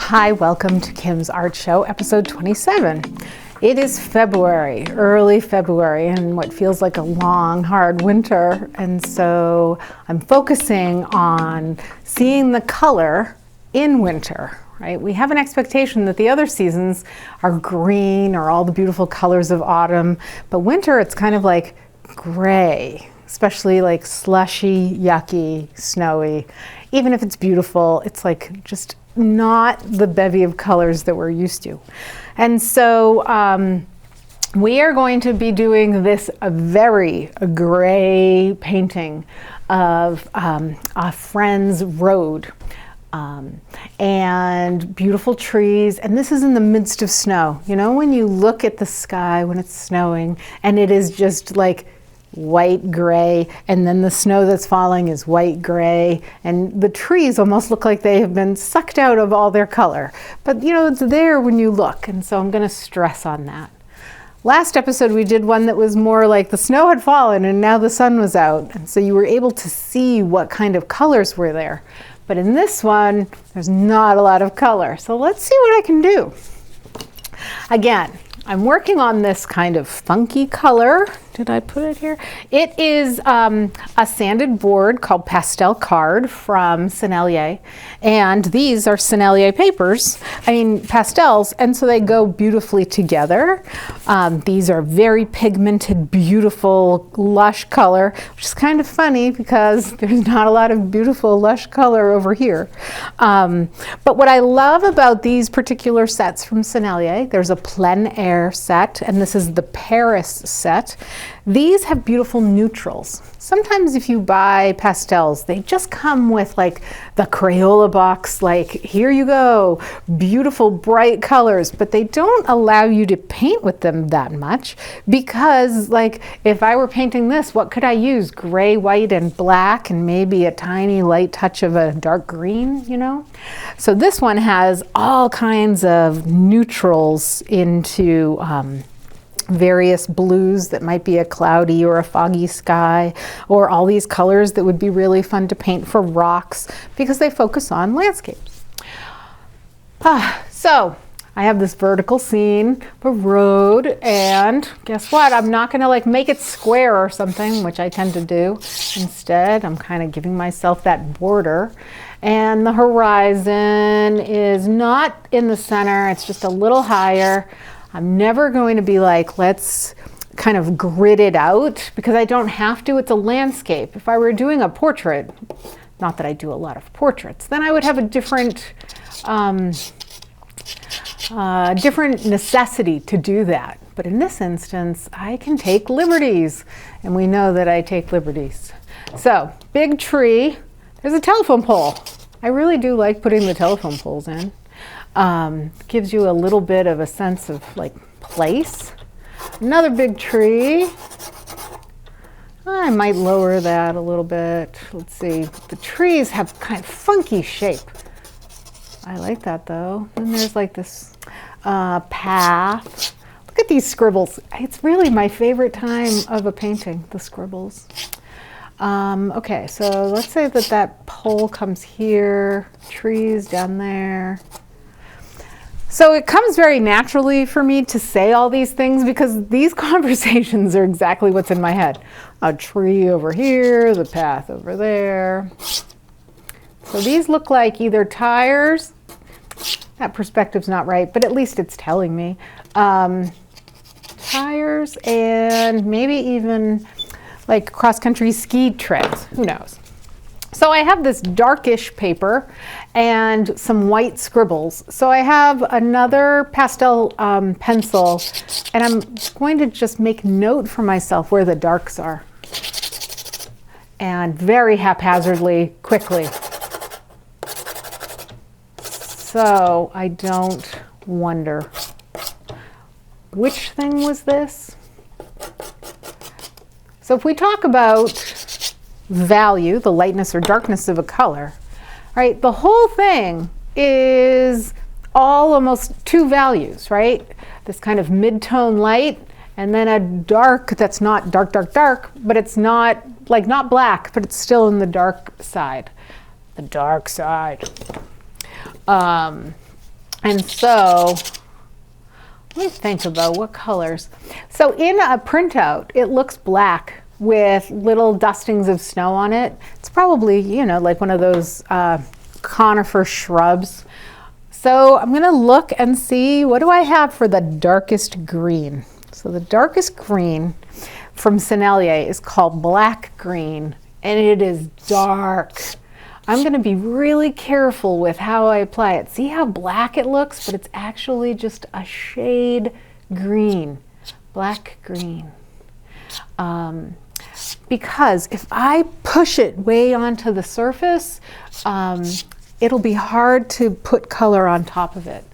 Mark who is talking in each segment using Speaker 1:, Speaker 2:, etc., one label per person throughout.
Speaker 1: Hi, welcome to Kim's Art Show, episode 27. It is February, early February, and what feels like a long, hard winter. And so I'm focusing on seeing the color in winter, right? We have an expectation that the other seasons are green or all the beautiful colors of autumn, but winter, it's kind of like gray, especially like slushy, yucky, snowy. Even if it's beautiful, it's like just not the bevy of colors that we're used to. And so we are going to be doing this very gray painting of a friend's road. And beautiful trees, and this is in the midst of snow. You know, when you look at the sky when it's snowing and it is just like white gray, and then the snow that's falling is white gray, and the trees almost look like they have been sucked out of all their color. But you know, it's there when you look, and so I'm going to stress on that. Last episode we did one that was more like the snow had fallen and now the sun was out, and so you were able to see what kind of colors were there. But in this one, there's not a lot of color. So let's see what I can do. Again, I'm working on this kind of funky color. Did I put it here? It is a sanded board called Pastel Card from Sennelier. And these are Sennelier papers, pastels, and so they go beautifully together. These are very pigmented, beautiful, lush color, which is kind of funny because there's not a lot of beautiful, lush color over here. But what I love about these particular sets from Sennelier, there's a plein air set, and this is the Paris set. These have beautiful neutrals. Sometimes if you buy pastels, they just come with like the Crayola box, like here you go, beautiful bright colors, but they don't allow you to paint with them that much because like if I were painting this, what could I use? Gray, white, and black, and maybe a tiny light touch of a dark green, you know? So this one has all kinds of neutrals into various blues that might be a cloudy or a foggy sky, or all these colors that would be really fun to paint for rocks because they focus on landscapes. So I have this vertical scene, a road, and guess what? I'm not gonna like make it square or something, which I tend to do. Instead, I'm kind of giving myself that border. And the horizon is not in the center, it's just a little higher. I'm never going to be like, let's kind of grid it out because I don't have to. It's a landscape. If I were doing a portrait, not that I do a lot of portraits, then I would have a different necessity to do that. But in this instance, I can take liberties, and we know that I take liberties. So, big tree. There's a telephone pole. I really do like putting the telephone poles in. Gives you a little bit of a sense of like place. Another big tree. I might lower that a little bit. Let's see. The trees have kind of funky shape. I like that though. And there's like this path. Look at these scribbles. It's really my favorite time of a painting, the scribbles. Okay, so let's say that pole comes here, trees down there. So it comes very naturally for me to say all these things because these conversations are exactly what's in my head. A tree over here, the path over there. So these look like either tires. That perspective's not right, but at least it's telling me. Tires and maybe even like cross-country ski treads, who knows? So I have this darkish paper and some white scribbles. So I have another pastel pencil, and I'm going to just make note for myself where the darks are. And very haphazardly, quickly. So I don't wonder, which thing was this? So if we talk about value, the lightness or darkness of a color, right? The whole thing is all almost two values, right? This kind of mid-tone light and then a dark that's not dark, dark, dark, but it's not like not black, but it's still in the dark side. The dark side. And so let me think about what colors. So in a printout, it looks black with little dustings of snow on it. It's probably, you know, like one of those conifer shrubs. So I'm gonna look and see, what do I have for the darkest green? So the darkest green from Sennelier is called black green, and it is dark. I'm gonna be really careful with how I apply it. See how black it looks, but it's actually just a shade green, black green. Because if I push it way onto the surface, it'll be hard to put color on top of it.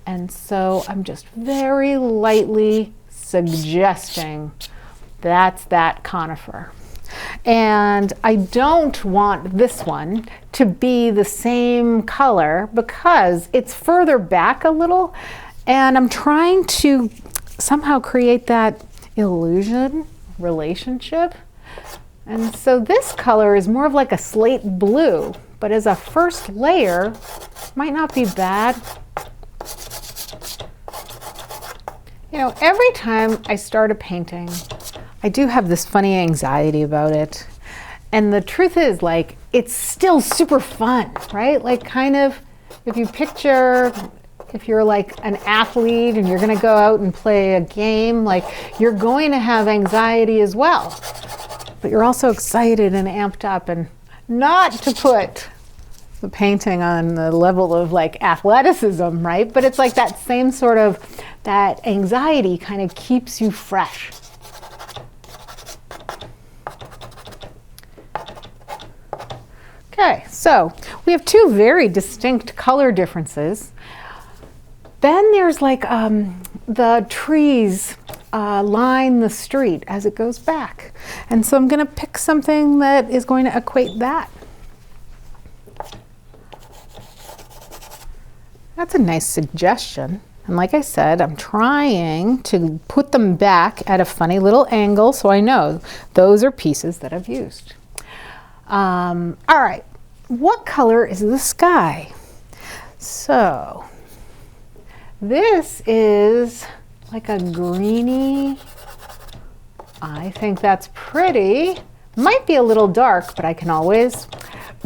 Speaker 1: And so I'm just very lightly suggesting that's that conifer. And I don't want this one to be the same color because it's further back a little, and I'm trying to somehow create that illusion relationship. And so this color is more of like a slate blue, but as a first layer, might not be bad. You know, every time I start a painting, I do have this funny anxiety about it. And the truth is, like, it's still super fun, right? Like, kind of, if you picture, if you're like an athlete and you're gonna go out and play a game, like, you're going to have anxiety as well. But you're also excited and amped up, and not to put the painting on the level of like athleticism, right? But it's like that same sort of, that anxiety kind of keeps you fresh. Okay, so we have two very distinct color differences. Then there's like the trees line the street as it goes back. And so I'm gonna pick something that is going to equate that. That's a nice suggestion. And like I said, I'm trying to put them back at a funny little angle so I know those are pieces that I've used. All right, what color is the sky? So this is like a greeny. I think that's pretty. Might be a little dark, but I can always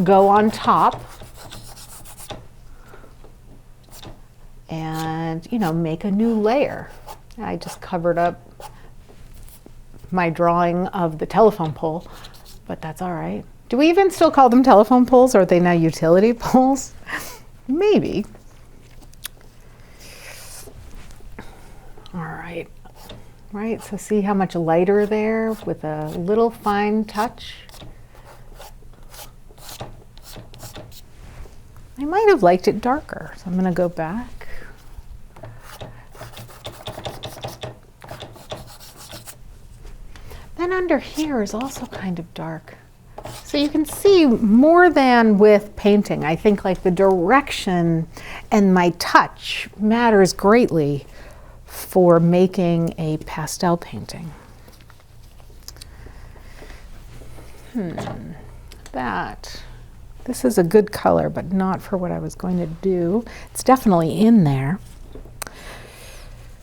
Speaker 1: go on top and, you know, make a new layer. I just covered up my drawing of the telephone pole, but that's all right. Do we even still call them telephone poles, or are they now utility poles? Maybe. All right. Right, so see how much lighter there with a little fine touch? I might have liked it darker, so I'm gonna go back. Then under here is also kind of dark. So you can see more than with painting. I think like the direction and my touch matters greatly for making a pastel painting. This is a good color, but not for what I was going to do. It's definitely in there.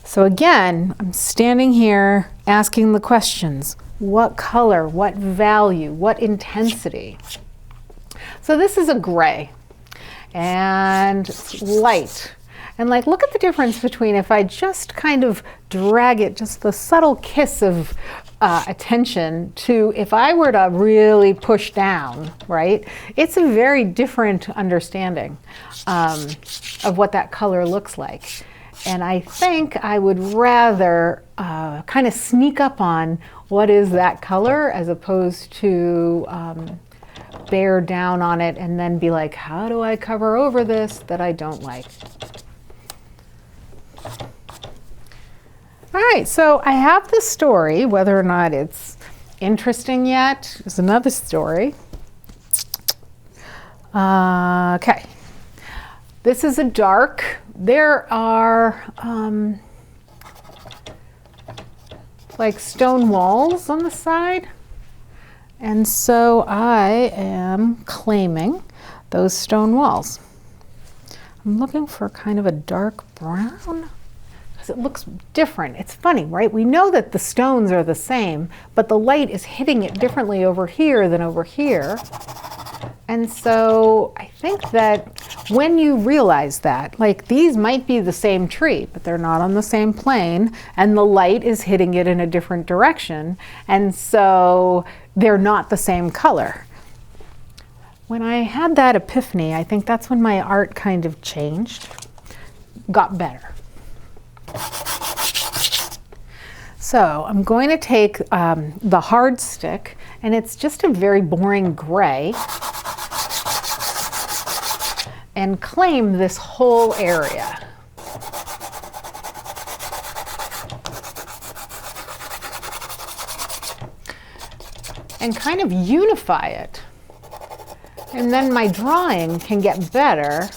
Speaker 1: So again, I'm standing here asking the questions. What color, what value, what intensity? So this is a gray and it's light. And like, look at the difference between if I just kind of drag it, just the subtle kiss of attention, to if I were to really push down, right? It's a very different understanding of what that color looks like. And I think I would rather kind of sneak up on what is that color as opposed to bear down on it and then be like, how do I cover over this that I don't like? All right, so I have the story. Whether or not it's interesting yet is another story. Okay, this is a dark. There are like stone walls on the side. And so I am claiming those stone walls. I'm looking for kind of a dark brown because it looks different. It's funny, right? We know that the stones are the same, but the light is hitting it differently over here than over here. And so I think that when you realize that, like these might be the same tree, but they're not on the same plane, and the light is hitting it in a different direction, and so they're not the same color. When I had that epiphany, I think that's when my art kind of changed, got better. So I'm going to take the hard stick, and it's just a very boring gray, and claim this whole area. And kind of unify it. And then my drawing can get better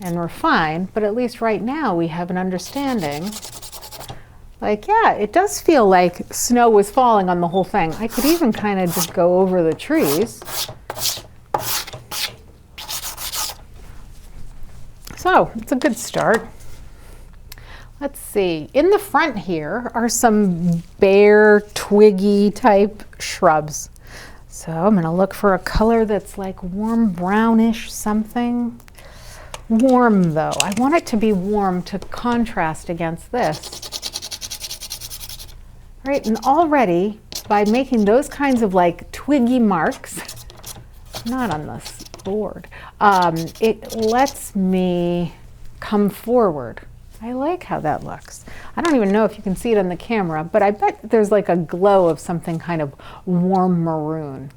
Speaker 1: and refine, but at least right now we have an understanding. Like, yeah, it does feel like snow was falling on the whole thing. I could even kind of just go over the trees. So it's a good start. Let's see, in the front here are some bare, twiggy type shrubs. So I'm gonna look for a color that's like warm brownish something. Warm though, I want it to be warm to contrast against this. Right, and already by making those kinds of like twiggy marks, not on this board, it lets me come forward. I like how that looks. I don't even know if you can see it on the camera, but I bet there's like a glow of something kind of warm maroon.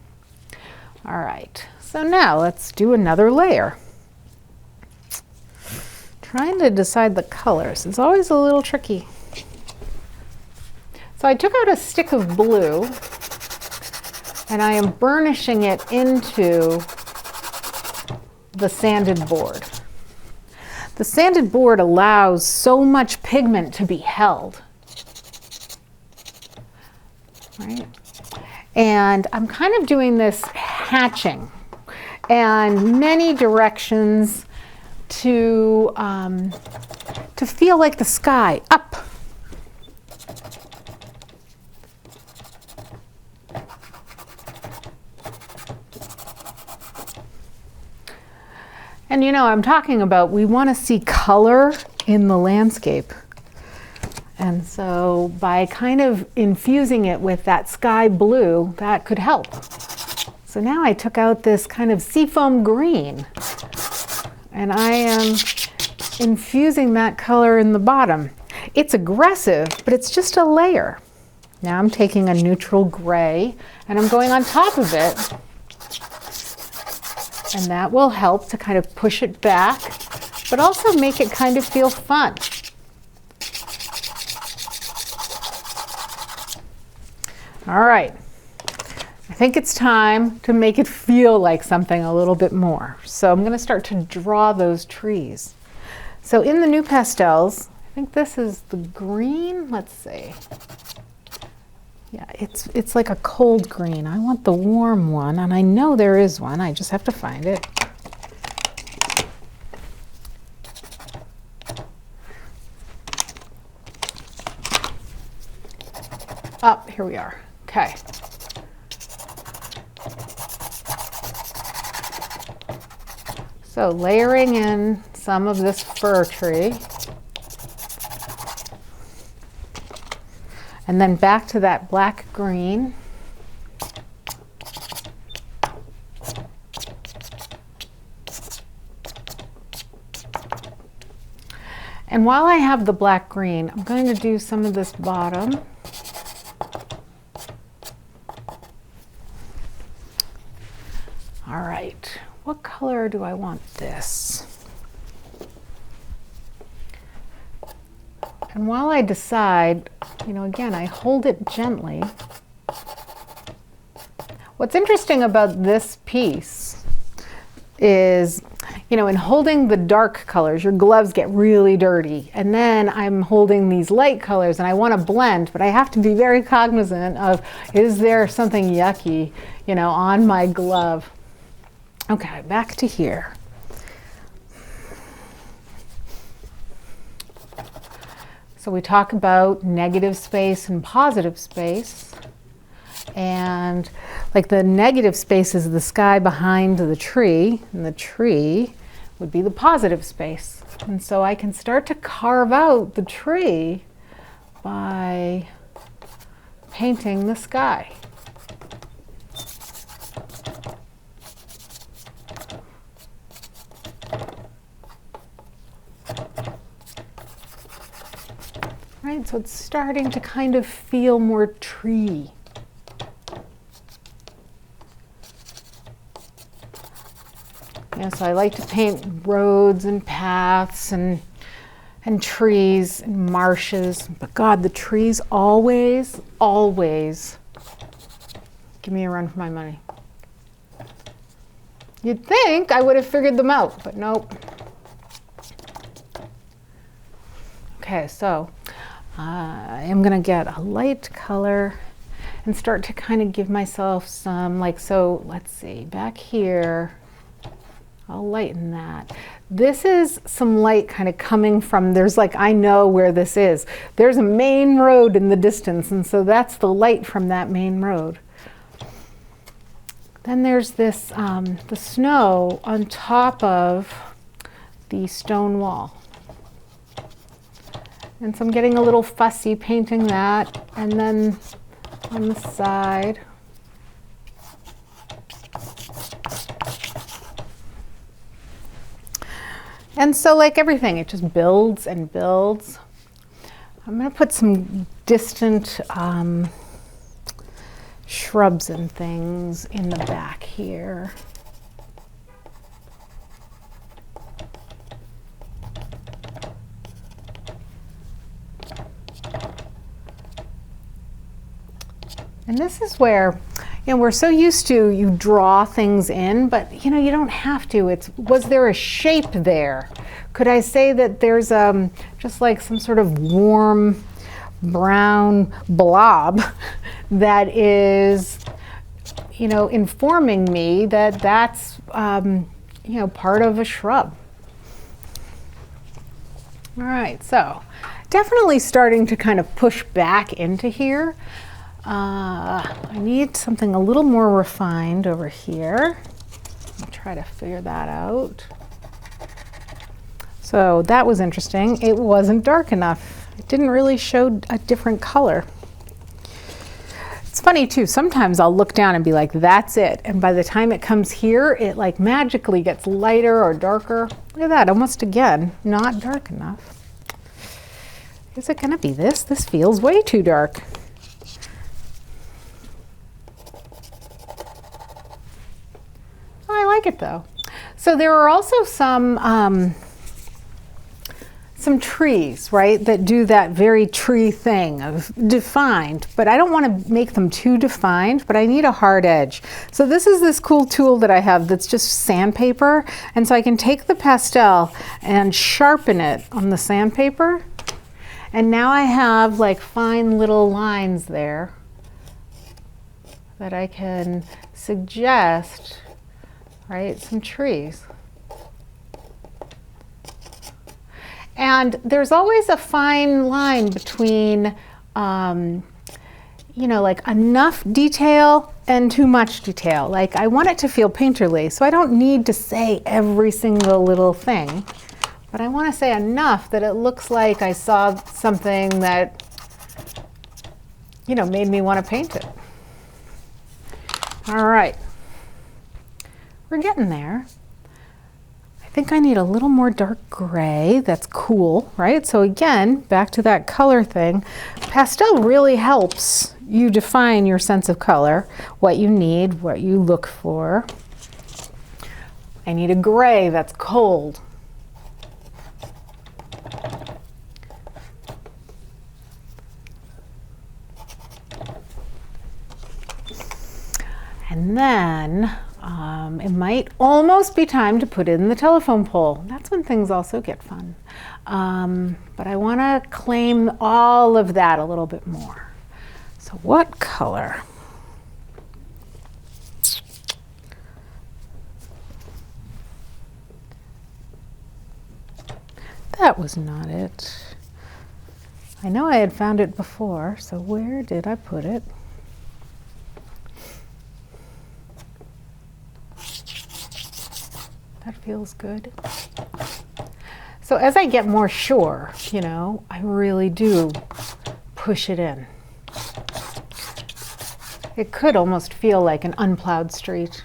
Speaker 1: All right, so now let's do another layer. Trying to decide the colors is always a little tricky. So I took out a stick of blue and I am burnishing it into the sanded board. The sanded board allows so much pigment to be held, right? And I'm kind of doing this hatching and many directions to feel like the sky up. And you know, I'm talking about we want to see color in the landscape. And so by kind of infusing it with that sky blue, that could help. So now I took out this kind of seafoam green and I am infusing that color in the bottom. It's aggressive, but it's just a layer. Now I'm taking a neutral gray and I'm going on top of it. And that will help to kind of push it back, but also make it kind of feel fun. All right, I think it's time to make it feel like something a little bit more. So I'm going to start to draw those trees. So in the NuPastels, I think this is the green. Let's see. Yeah, it's like a cold green. I want the warm one, and I know there is one. I just have to find it. Oh, here we are. Okay. So layering in some of this fir tree. And then back to that black green. And while I have the black green, I'm going to do some of this bottom. All right, what color do I want this? And while I decide, you know, again, I hold it gently. What's interesting about this piece is, you know, in holding the dark colors, your gloves get really dirty. And then I'm holding these light colors and I want to blend, but I have to be very cognizant of, is there something yucky, you know, on my glove? Okay, back to here. So we talk about negative space and positive space. And like the negative space is the sky behind the tree, and the tree would be the positive space. And so I can start to carve out the tree by painting the sky. Right, so it's starting to kind of feel more tree. Yeah, so I like to paint roads and paths and trees and marshes. But God, the trees always, always give me a run for my money. You'd think I would have figured them out, but nope. Okay, so I am gonna get a light color and start to kind of give myself some, like, so let's see, back here, I'll lighten that. This is some light kind of coming from, there's like, I know where this is. There's a main road in the distance, and so that's the light from that main road. Then there's this, the snow on top of the stone wall. And so I'm getting a little fussy painting that, and then on the side. And so like everything, it just builds and builds. I'm gonna put some distant shrubs and things in the back here. And this is where, you know, we're so used to you draw things in, but you know, you don't have to. It's, was there a shape there? Could I say that there's just like some sort of warm brown blob that is, you know, informing me that that's, you know, part of a shrub. All right, so definitely starting to kind of push back into here. I need something a little more refined over here. I'll try to figure that out. So that was interesting. It wasn't dark enough. It didn't really show a different color. It's funny too, sometimes I'll look down and be like, that's it. And by the time it comes here, it like magically gets lighter or darker. Look at that, almost again, not dark enough. Is it gonna be this? This feels way too dark. I like it though. So there are also some trees, right, that do that very tree thing of defined, but I don't want to make them too defined, but I need a hard edge. So this is this cool tool that I have that's just sandpaper, and so I can take the pastel and sharpen it on the sandpaper, and now I have like fine little lines there that I can suggest, right, some trees. And there's always a fine line between, you know, like enough detail and too much detail. Like I want it to feel painterly, so I don't need to say every single little thing, but I want to say enough that it looks like I saw something that, you know, made me want to paint it. All right, we're getting there. I think I need a little more dark gray. That's cool, right? So again, back to that color thing. Pastel really helps you define your sense of color, what you need, what you look for. I need a gray that's cold. And then it might almost be time to put in the telephone pole. That's when things also get fun. But I want to claim all of that a little bit more. So what color? That was not it. I know I had found it before, so where did I put it? That feels good. So as I get more sure, you know, I really do push it in. It could almost feel like an unplowed street.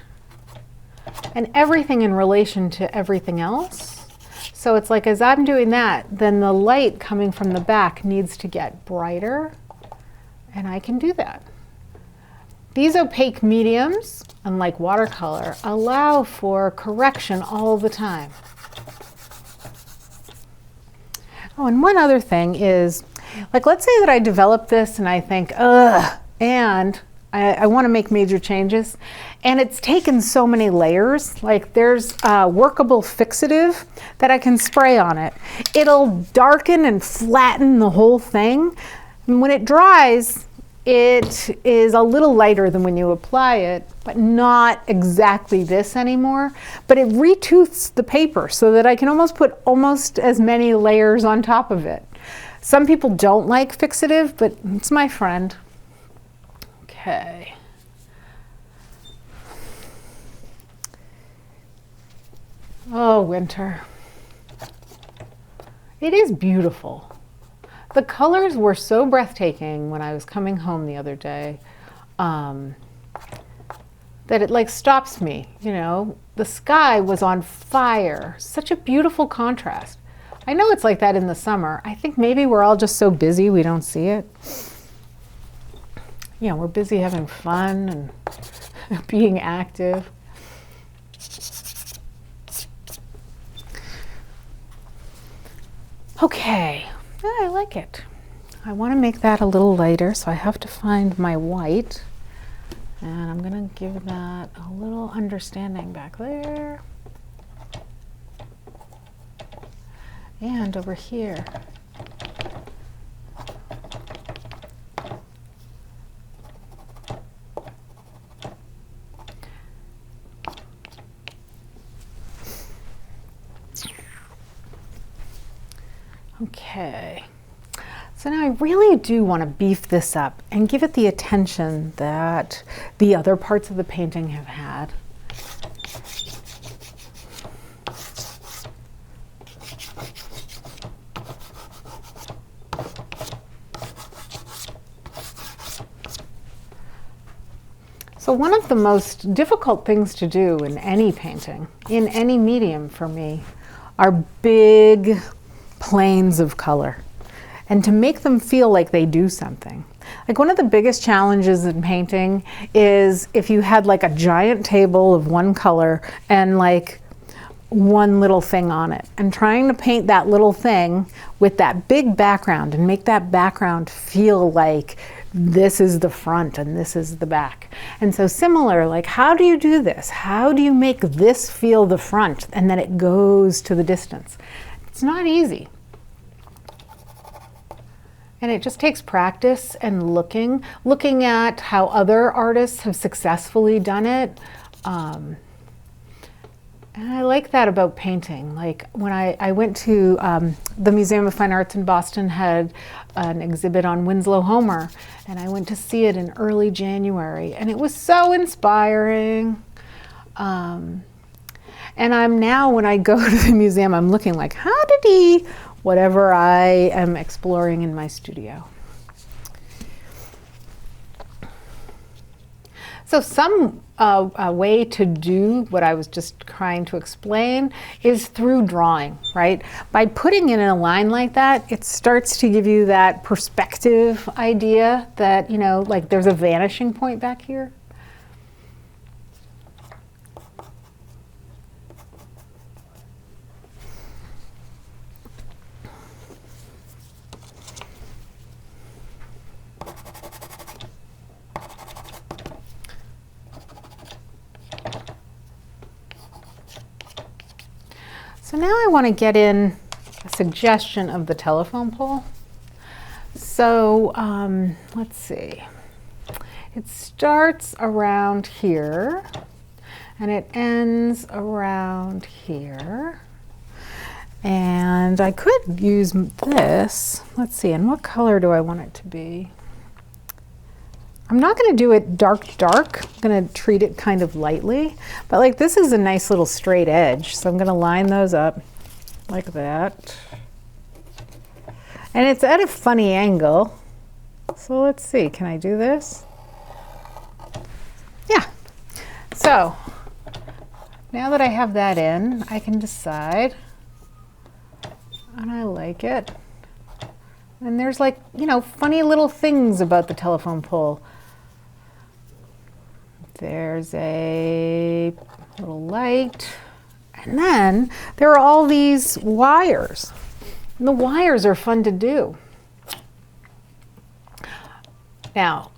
Speaker 1: And everything in relation to everything else. So it's like as I'm doing that, then the light coming from the back needs to get brighter, and I can do that. These opaque mediums, unlike watercolor, allow for correction all the time. Oh, and one other thing is, like, let's say that I develop this and I think, ugh, and I want to make major changes, and it's taken so many layers. Like, there's a workable fixative that I can spray on it. It'll darken and flatten the whole thing, and when it dries, it is a little lighter than when you apply it, but not exactly this anymore. But it retooths the paper so that I can almost put almost as many layers on top of it. Some people don't like fixative, but it's my friend. Okay. Oh, winter. It is beautiful. The colors were so breathtaking when I was coming home the other day that it like stops me, you know. The sky was on fire. Such a beautiful contrast. I know it's like that in the summer. I think maybe we're all just so busy we don't see it. You know, we're busy having fun and being active. Okay, I like it. I want to make that a little lighter, so I have to find my white. And I'm going to give that a little understanding back there. And over here. Okay, so now I really do want to beef this up and give it the attention that the other parts of the painting have had. So one of the most difficult things to do in any painting, in any medium for me, are big planes of color, and to make them feel like they do something. Like, one of the biggest challenges in painting is if you had like a giant table of one color and like one little thing on it, and trying to paint that little thing with that big background and make that background feel like this is the front and this is the back. And so similar, like, how do you do this? How do you make this feel the front and then it goes to the distance? It's not easy. And it just takes practice and looking at how other artists have successfully done it. And I like that about painting. Like, when I went to the Museum of Fine Arts in Boston had an exhibit on Winslow Homer, and I went to see it in early January, and it was so inspiring. And I'm now, when I go to the museum, I'm looking like, how did he, whatever I am exploring in my studio. So some way to do what I was just trying to explain is through drawing, right? By putting in a line like that, it starts to give you that perspective idea that, you know, like there's a vanishing point back here. So now I want to get in a suggestion of the telephone pole. So let's see. It starts around here and it ends around here. And I could use this. Let's see, and what color do I want it to be? I'm not going to do it dark. I'm going to treat it kind of lightly. But like this is a nice little straight edge. So I'm going to line those up like that. And it's at a funny angle. So let's see, can I do this? Yeah. So now that I have that in, I can decide. And I like it. And there's like, you know, funny little things about the telephone pole. There's a little light. And then there are all these wires. And the wires are fun to do. Now,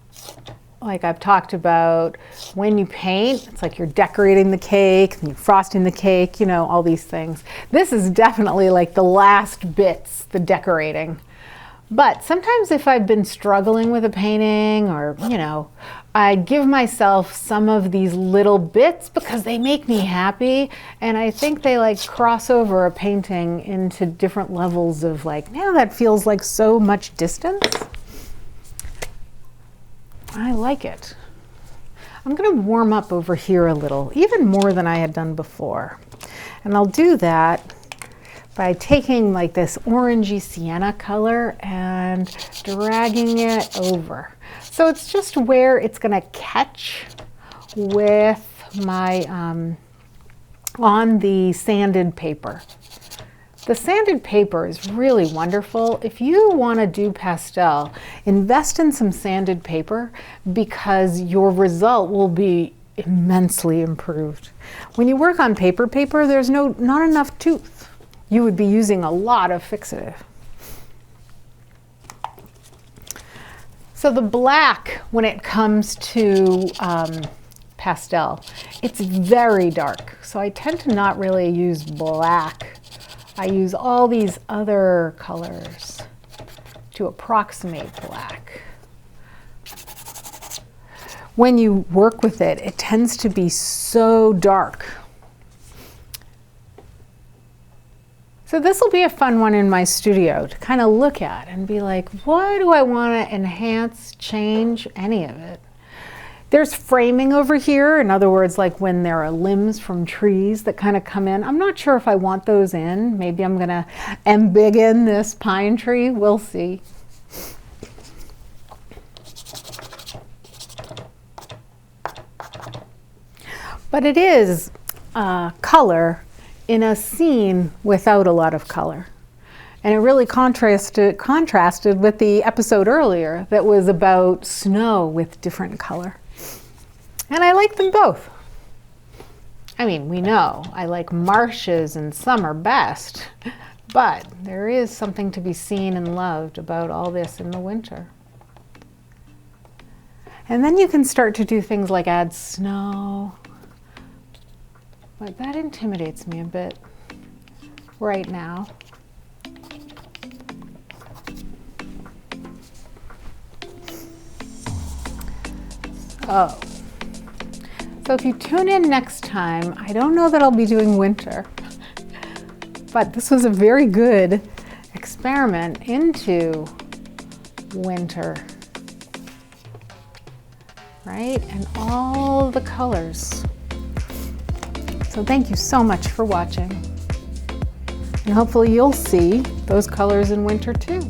Speaker 1: like I've talked about, when you paint, it's like you're decorating the cake, and you're frosting the cake, you know, all these things. This is definitely like the last bits, the decorating. But sometimes if I've been struggling with a painting or, you know, I give myself some of these little bits because they make me happy. And I think they like cross over a painting into different levels of like, now that feels like so much distance. I like it. I'm going to warm up over here a little, even more than I had done before. And I'll do that by taking like this orangey sienna color and dragging it over. So it's just where it's going to catch with my, on the sanded paper. The sanded paper is really wonderful. If you want to do pastel, invest in some sanded paper because your result will be immensely improved. When you work on paper, there's not enough tooth. You would be using a lot of fixative. So the black, when it comes to pastel, it's very dark. So I tend to not really use black. I use all these other colors to approximate black. When you work with it, it tends to be so dark. So this will be a fun one in my studio to kind of look at and be like, what do I want to enhance, change, any of it? There's framing over here. In other words, like when there are limbs from trees that kind of come in. I'm not sure if I want those in. Maybe I'm going to embiggen this pine tree. We'll see. But it is color in a scene without a lot of color. And it really contrasted with the episode earlier that was about snow with different color. And I like them both. I mean, we know I like marshes and summer best, but there is something to be seen and loved about all this in the winter. And then you can start to do things like add snow. But that intimidates me a bit right now. Oh. So if you tune in next time, I don't know that I'll be doing winter, but this was a very good experiment into winter, right? And all the colors. So thank you so much for watching. And hopefully you'll see those colors in winter too.